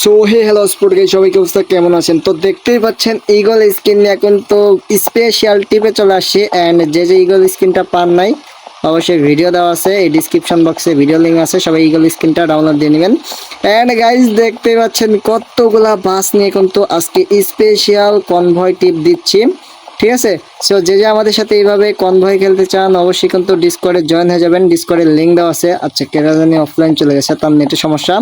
So hey hello sport guys, সবাই কি অবস্থা, কেমন আছেন? তো দেখতেই পাচ্ছেন ইগল স্কিন নিয়ে এখন তো স্পেশাল টিপে চলে আসছে। অ্যান্ড যে ইগল স্কিনটা পান নাই, অবশ্যই ভিডিও দেওয়া আছে, এই ডিসক্রিপশন বক্সে ভিডিও লিঙ্ক আছে, সবাই ইগল স্কিনটা ডাউনলোড দিয়ে নেবেন। অ্যান্ড গাইস দেখতেই পাচ্ছেন কতগুলা বাস নিয়ে কিন্তু আজকে স্পেশাল কনভয় টিপ দিচ্ছি, ঠিক আছে? সো যে আমাদের সাথে এইভাবে কনভয় খেলতে চান অবশ্যই কিন্তু ডিসকর্ডে জয়েন হয়ে যাবেন। ডিসকর্ডের লিঙ্ক দেওয়া আছে। আচ্ছা, কেরা জানি অফলাইন চলে গেছে, তার নেটের সমস্যা।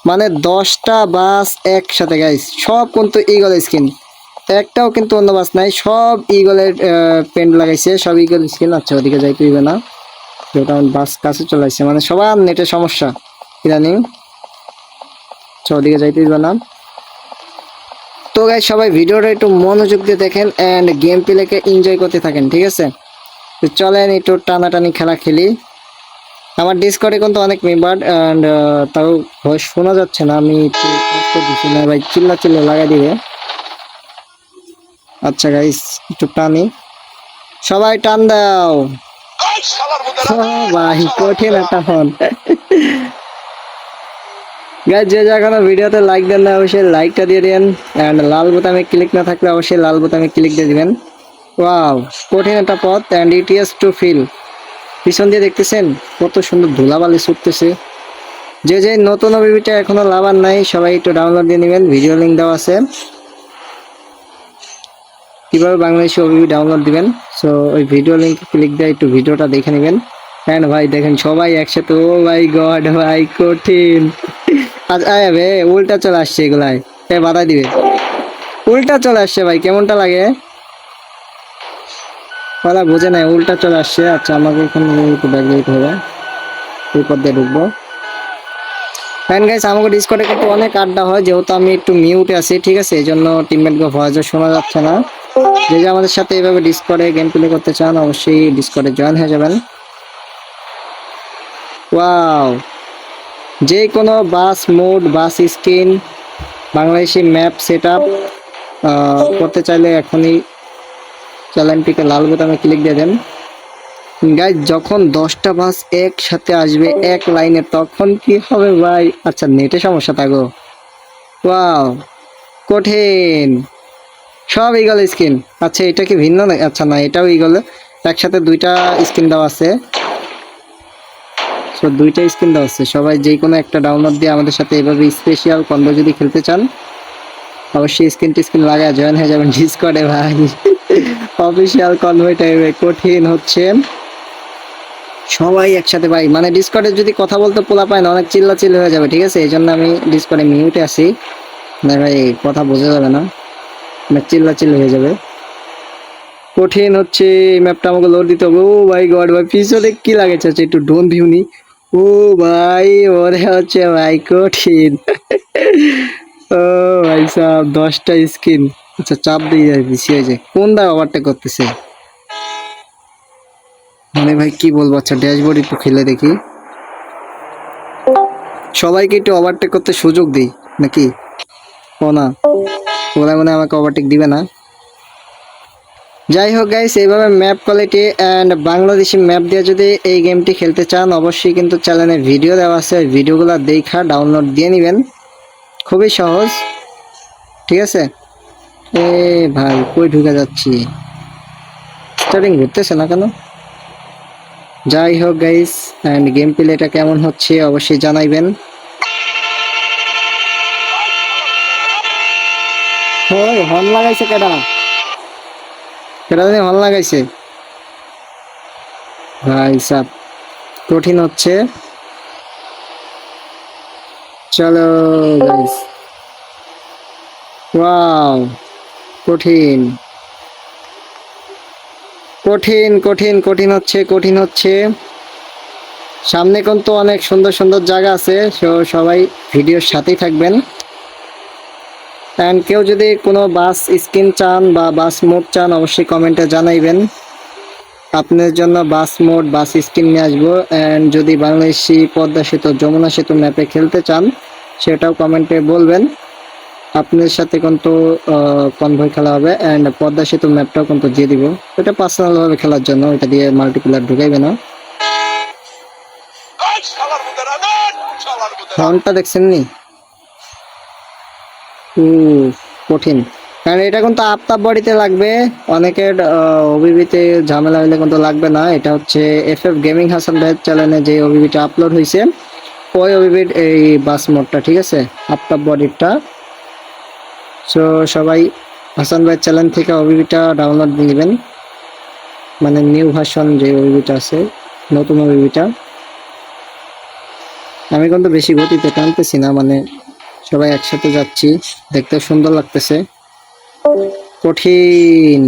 মানে 10টা বাস একসাথে গাইস, সব কিন্তু ইগল স্কিন, একটাও কিন্তু অন্য বাস নাই, সব ইগলের পেন্ট লাগাইছে, সব ইগল স্কিন। আচ্ছা, ওদিকে যাইতে হইবে না, যেটা বাস কাছে চলে আসছে, মানে সবার নেটের সমস্যা ইদানিং। আচ্ছা, ওদিকে যাইতে হইবে না। তো গাইস সবাই ভিডিওটা একটু মনোযোগ দিয়ে দেখেন এন্ড গেম প্লেকে এনজয় করতে থাকেন, ঠিক আছে? তো চলেন একটু টানাটানি খেলা খেলি। আমার ডিসকর্ডে কিন্তু অনেক মেম্বার এন্ড তাও ভয়েস শোনা যাচ্ছে না, আমি একটু কষ্ট দিচ্ছি না ভাই, চিল্লা চিল্লা লাগাই দিবে। আচ্ছা গাইস একটু টানি, সবাই টান দাও। ভাই কঠিন একটা ফোন গাইস, যে এখনো ভিডিওতে লাইক দেন না অবশ্যই লাইকটা দিয়ে দেন এন্ড লাল বোতামে ক্লিক না থাকলে অবশ্যই লাল বোতামে ক্লিক দিয়ে দিবেন। ওয়াও, কঠিন একটা পথ and it is to feel. পিছন দিয়ে দেখতেছেন কত সুন্দর ধুলাবালি ছুটতেছে। যে নতুন ওবিবিটা এখনো লাভার নাই সবাই একটু ডাউনলোড দিয়ে নেবেন, ভিডিও লিঙ্ক দেওয়া আছে কিভাবে বাংলাদেশি ওবিবি ডাউনলোড দিবেন। সো ওই ভিডিও লিঙ্ক ক্লিক দিয়ে একটু ভিডিওটা দেখে নেবেন। হ্যাঁ ভাই দেখেন সবাই একসাথে, ও মাই গড ভাই কঠিন। আচ্ছা বে উল্টা চলে আসছে এগুলাই, বাধা দিবে, উল্টা চলে আসছে ভাই, কেমনটা লাগে বলা বোঝে নাই, উল্টা চলে আসছে। আচ্ছা আমাকে এখন একটু ব্যাক যেতে হবে, এই পথ দিয়ে ঢুকবো। ফ্যান গাইস আমাকে ডিসকর্ডে কিন্তু অনেক আড্ডা হয়, যেহেতু আমি একটু মিউটে আছি, ঠিক আছে? এই জন্য টিমমেটকে ভয়েসও শোনা যাচ্ছে না। যে আমাদের সাথে এইভাবে ডিসকর্ডে গেম প্লে করতে চান অবশ্যই ডিসকর্ডে জয়েন হয়ে যাবেন। ওয়াও, যে কোনো bus mode, bus screen, Bangladeshi map set up করতে চাইলে এখনই চ্যানেলটিকে লাল বোতামে ক্লিক দিয়ে দেন। গাইজ যখন 10টা বাস একসাথে আসবে এক লাইনে তখন কি হবে ভাই? আচ্ছা নেটে সমস্যা থাকো। ওয়াও কঠিন, সব ইগল স্কিন। আচ্ছা এটা কি ভিন্ন না? আচ্ছা না, এটাও ইগল, একসাথে দুইটা স্কিন দেওয়া আছে। সো দুইটা স্কিন দেওয়া আছে, সবাই যে কোনো একটা ডাউনলোড দিয়ে আমাদের সাথে এভাবে স্পেশাল কনভো যদি খেলতে চান অবশ্যই স্কিন লাগায় জয়েন হয়ে যাবেন ডিসকর্ডে ভাই। অফিসিয়াল কনভয় টাইমে কঠিন হচ্ছে সবাই একসাথে ভাই, মানে ডিসকর্ডে যদি কথা বলতে পোলা পায় না অনেক চিল্লা চিল্লি হয়ে যাবে, ঠিক আছে? এই জন্য আমি ডিসকর্ডে মিউটে আছি, না ভাই কথা বোঝা যাবে না, চিল্লা চিল্লি হয়ে যাবে। কঠিন হচ্ছে এই ম্যাপটা, আমাকে লোড দিতে হবে। ও ভাই গড ভাই, পিছনে কি লাগেছে? হচ্ছে একটু ড্রোন ভিউ নি। ও ভাই ওরে হচ্ছে ভাই কঠিন। ও ভাই সাহ 10টা স্কিন। আচ্ছা চাপ দিয়ে যায় বেশি হয়েছে, কোন দা ওভারটেক করতেছে মানে ভাই কি বলবো। আচ্ছা ড্যাশবোর্ড একটু খেলে দেখি, সবাইকে একটু ওভারটেক করতে সুযোগ দিই নাকি? ও না, ওরা মনে আমাকে ওভারটেক দিবে না। যাই হোক গাইস, এইভাবে map quality and Bangladeshi map দিয়ে যদি এই গেমটি খেলতে চান অবশ্যই কিন্তু চ্যানেলে ভিডিও দেওয়া আছে, ভিডিওগুলো দেখা ডাউনলোড দিয়ে নেবেন, খুবই সহজ, ঠিক আছে? এ ভাই কই ঢুকে যাচ্ছি, স্টার্টিং ঘুরতেছে না কেন? যাই হোক গাইস, অ্যান্ড গেম প্লেটা কেমন হচ্ছে অবশ্যই জানাইবেন। ওই হর্ন লাগাইছে কেডা? কেডা জানি হর্ন লাগাইছে ভাই সাব, কঠিন হচ্ছে। চলো গাইস, ওয়াও কঠিন কঠিন কঠিন কঠিন হচ্ছে, কঠিন হচ্ছে। সামনে কিন্তু অনেক সুন্দর সুন্দর জায়গা আছে, সবাই ভিডিওর সাথেই থাকবেন। অ্যান্ড কেউ যদি কোনো বাস স্কিন চান বা বাস মোড চান অবশ্যই কমেন্টে জানাইবেন, আপনার জন্য বাস মোড বাস স্কিন নিয়ে আসবো। অ্যান্ড যদি বাংলাদেশি পদ্মা সেতু যমুনা সেতু ম্যাপে খেলতে চান সেটাও কমেন্টে বলবেন, আপনার সাথে কিন্তু কনভয় খেলা হবে। অ্যান্ড পদ্মা সেতু ম্যাপটাও কিন্তু দিয়ে দিব, এটা পার্সোনাল ভাবে খেলার জন্য, এটা দিয়ে মাল্টিপ্লেয়ার ঢুকাইবে না। ফোনটা দেখছেন নি? কঠিন, কারণ এটা কিন্তু আফতাব বডিতে লাগবে। অনেকের ওবিবিতে ঝামেলা হলে কিন্তু লাগবে না। এটা হচ্ছে এফএফ গেমিং হাসান ভাইয়ের চ্যানেলে যে ওবিবিটা আপলোড হয়েছে, ওই ওবিবির এই বাস মোডটা, ঠিক আছে, আফতাব বডিটা। সো সবাই হাসান ভাইয়ের চ্যানেল থেকে ওবিবিটা ডাউনলোড নেবেন, মানে নিউ ভার্সন যে ওবিবিটা আছে, নতুন ওবিবিটা। আমি কিন্তু বেশি গতিতে টানতেছি না, মানে সবাই একসাথে যাচ্ছি, দেখতে সুন্দর লাগতেছে। কঠিন।